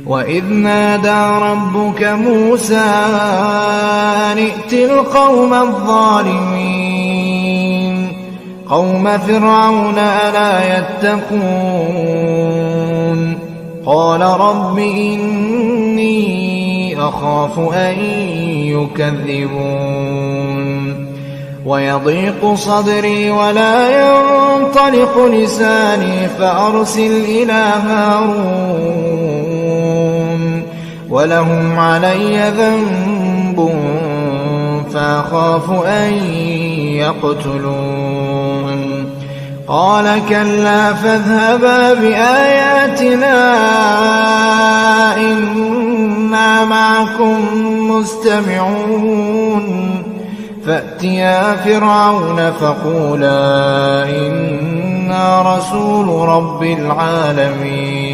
وإذ نادى ربك موسى أن ائت القوم الظالمين قوم فرعون ألا يتقون قال رب إني أخاف أن يكذبون ويضيق صدري ولا ينطلق لساني فأرسل إلى هارون ولهم علي ذنب فأخاف أن يقتلون قال كلا فاذهبا بآياتنا إنا معكم مستمعون فأتيا فرعون فقولا إنا رسول رب العالمين